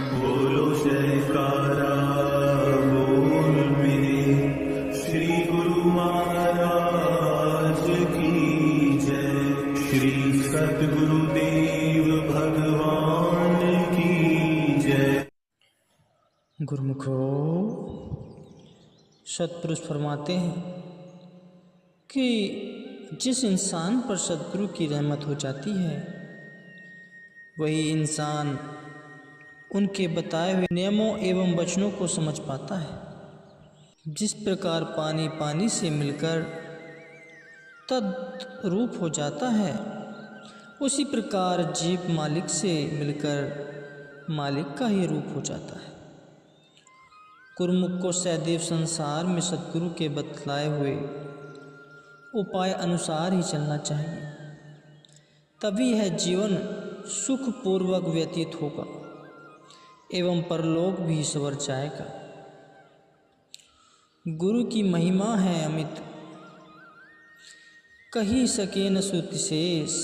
बोलो जयकारा बोल मेरे श्री गुरु महाराज की जय। श्री सद्गुरुदेव भगवान की जय। गुरुमुखो, सतपुरुष फरमाते हैं कि जिस इंसान पर सद्गुरु की रहमत हो जाती है वही इंसान उनके बताए हुए नियमों एवं वचनों को समझ पाता है। जिस प्रकार पानी पानी से मिलकर तद्रूप हो जाता है, उसी प्रकार जीव मालिक से मिलकर मालिक का ही रूप हो जाता है। गुरुमुख को सदैव संसार में सद्गुरु के बतलाए हुए उपाय अनुसार ही चलना चाहिए, तभी यह जीवन सुखपूर्वक व्यतीत होगा एवं परलोक भी सवर जाएगा। गुरु की महिमा है अमित, कही सके न सुतिशेष।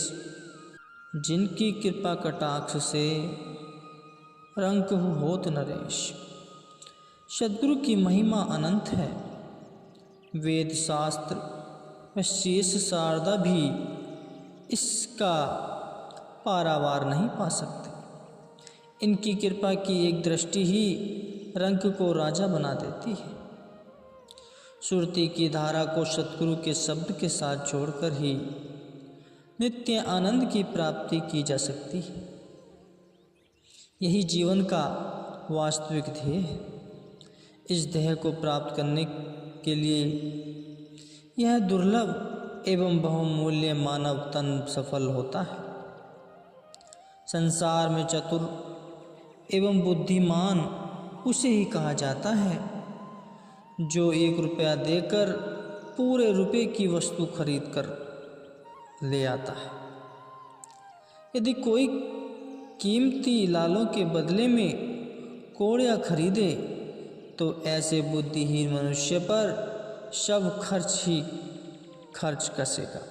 जिनकी कृपा कटाक्ष से रंक होत नरेश। सद्गुरु की महिमा अनंत है। वेद शास्त्र व शेष शारदा भी इसका पारावार नहीं पा सकते। इनकी कृपा की एक दृष्टि ही रंक को राजा बना देती है। सुरती की धारा को सद्गुरु के शब्द के साथ जोड़कर ही नित्य आनंद की प्राप्ति की जा सकती है। यही जीवन का वास्तविक ध्येय है। इस ध्येय को प्राप्त करने के लिए यह दुर्लभ एवं बहुमूल्य मानव तन सफल होता है। संसार में चतुर एवं बुद्धिमान उसे ही कहा जाता है जो 1 रुपया देकर पूरे रुपये की वस्तु खरीद कर ले आता है। यदि कोई कीमती लालों के बदले में कोड़ियाँ खरीदे तो ऐसे बुद्धिहीन मनुष्य पर सब खर्च ही खर्च कसेगा।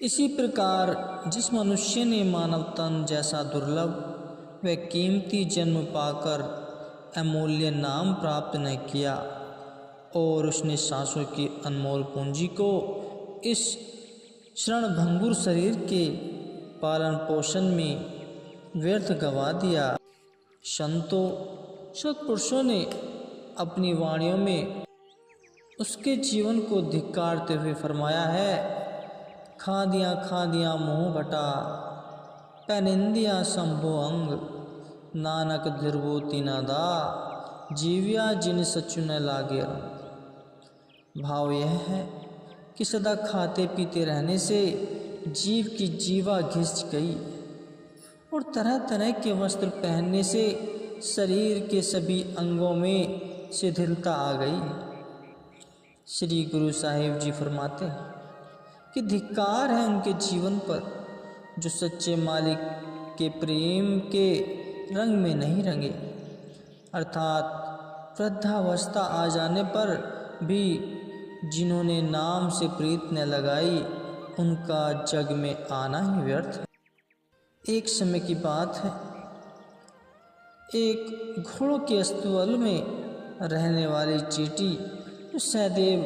इसी प्रकार जिस मनुष्य ने मानव तन जैसा दुर्लभ व कीमती जन्म पाकर अमूल्य नाम प्राप्त न किया और उसने सांसों की अनमोल पूंजी को इस क्षणभंगुर शरीर के पालन पोषण में व्यर्थ गवा दिया, संतों सत्पुरुषों ने अपनी वाणियों में उसके जीवन को धिक्कारते हुए फरमाया है। खा दिया मुँह घटा, पैनिंदिया संभो अंग, नानक धिरबोती नादा, जीविया जिन सचु न लागे रंग। भाव यह है कि सदा खाते पीते रहने से जीव की जीवा घिस गई और तरह तरह के वस्त्र पहनने से शरीर के सभी अंगों में शिथिलता आ गई। श्री गुरु साहिब जी फरमाते हैं कि धिक्कार है उनके जीवन पर जो सच्चे मालिक के प्रेम के रंग में नहीं रंगे, अर्थात वृद्धावस्था आ जाने पर भी जिन्होंने नाम से प्रीत न लगाई उनका जग में आना ही व्यर्थ है। एक समय की बात है, एक घोड़ों के अस्तबल में रहने वाली चींटी जो सदैव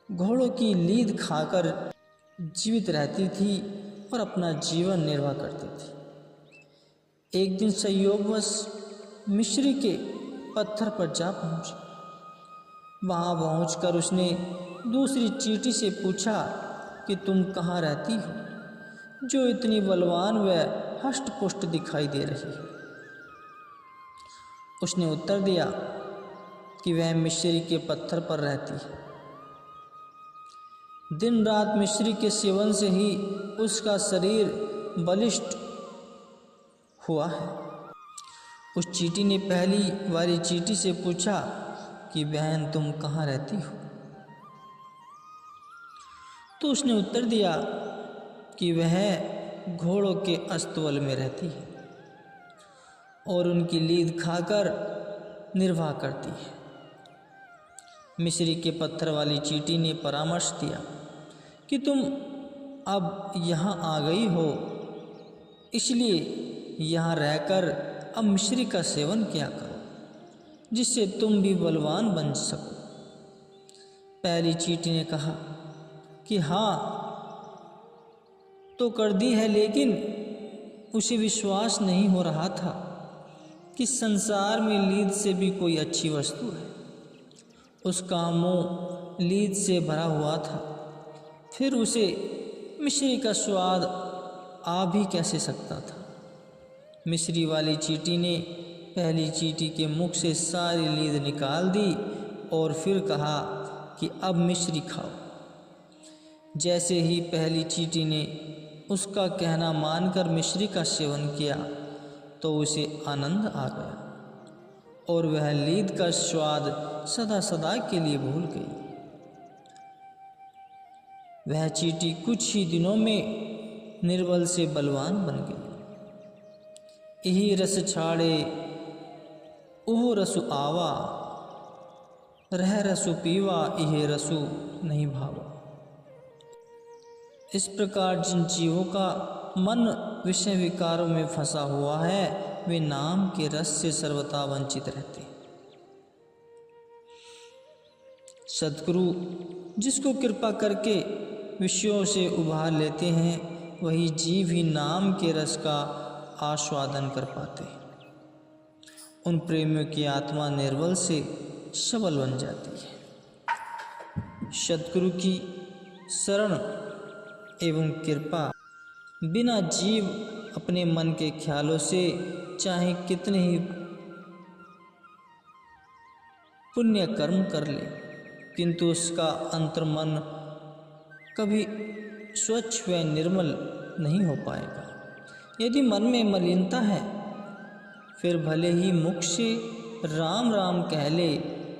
घोड़ों की लीद खाकर जीवित रहती थी और अपना जीवन निर्वाह करती थी, एक दिन संयोगवश मिस्री के पत्थर पर जा पहुंची। वहां पहुंचकर उसने दूसरी चींटी से पूछा कि तुम कहाँ रहती हो, जो इतनी बलवान व हष्ट पुष्ट दिखाई दे रही है। उसने उत्तर दिया कि वह मिस्री के पत्थर पर रहती है। दिन रात मिस्री के सेवन से ही उसका शरीर बलिष्ठ हुआ है। उस चींटी ने पहली वाली चींटी से पूछा कि बहन तुम कहाँ रहती हो, तो उसने उत्तर दिया कि वह घोड़ों के अस्तबल में रहती है और उनकी लीद खाकर निर्वाह करती है। मिस्री के पत्थर वाली चींटी ने परामर्श दिया कि तुम अब यहाँ आ गई हो, इसलिए यहाँ रहकर अब मिश्री का सेवन किया करो, जिससे तुम भी बलवान बन सको। पहली चींटी ने कहा कि हाँ तो कर दी है, लेकिन उसे विश्वास नहीं हो रहा था कि संसार में लीद से भी कोई अच्छी वस्तु है। उसका मुंह लीद से भरा हुआ था, फिर उसे मिश्री का स्वाद आ भी कैसे सकता था। मिश्री वाली चींटी ने पहली चींटी के मुख से सारी लीद निकाल दी और फिर कहा कि अब मिश्री खाओ। जैसे ही पहली चींटी ने उसका कहना मानकर मिश्री का सेवन किया तो उसे आनंद आ गया और वह लीद का स्वाद सदा सदा के लिए भूल गई। वह चींटी कुछ ही दिनों में निर्बल से बलवान बन गई। यही रस छाड़े ओह रसु आवा, रह रसु पीवा, यह रसु नहीं भावा। इस प्रकार जिन जीवों का मन विषय विकारों में फंसा हुआ है वे नाम के रस से सर्वथा वंचित रहते हैं। सद्गुरु जिसको कृपा करके विषयों से उभार लेते हैं वही जीव ही नाम के रस का आस्वादन कर पाते हैं। उन प्रेमियों की आत्मा निर्बल से सबल बन जाती है। सद्गुरु की शरण एवं कृपा बिना जीव अपने मन के ख्यालों से चाहे कितने ही पुण्य कर्म कर ले, किंतु उसका अंतर्मन कभी स्वच्छ व निर्मल नहीं हो पाएगा। यदि मन में मलिनता है फिर भले ही मुख से राम राम कह ले,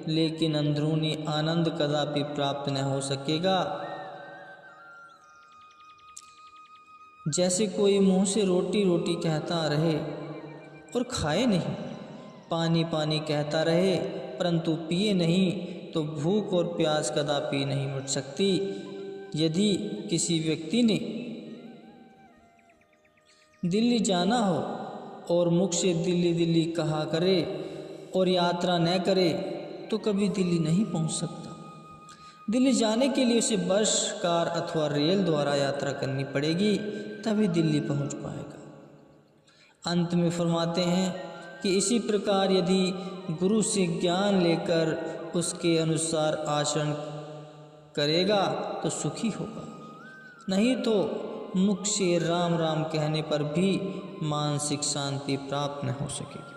लेकिन अंदरूनी आनंद कदापि प्राप्त न हो सकेगा। जैसे कोई मुंह से रोटी रोटी कहता रहे और खाए नहीं, पानी पानी कहता रहे परंतु पिए नहीं, तो भूख और प्यास कदापि नहीं मिट सकती। यदि किसी व्यक्ति ने दिल्ली जाना हो और मुख से दिल्ली दिल्ली कहा करे और यात्रा न करे तो कभी दिल्ली नहीं पहुंच सकता। दिल्ली जाने के लिए उसे बस, कार अथवा रेल द्वारा यात्रा करनी पड़ेगी, तभी दिल्ली पहुंच पाएगा। अंत में फरमाते हैं कि इसी प्रकार यदि गुरु से ज्ञान लेकर उसके अनुसार आचरण करेगा तो सुखी होगा, नहीं तो मुख से राम राम कहने पर भी मानसिक शांति प्राप्त न हो सकेगी।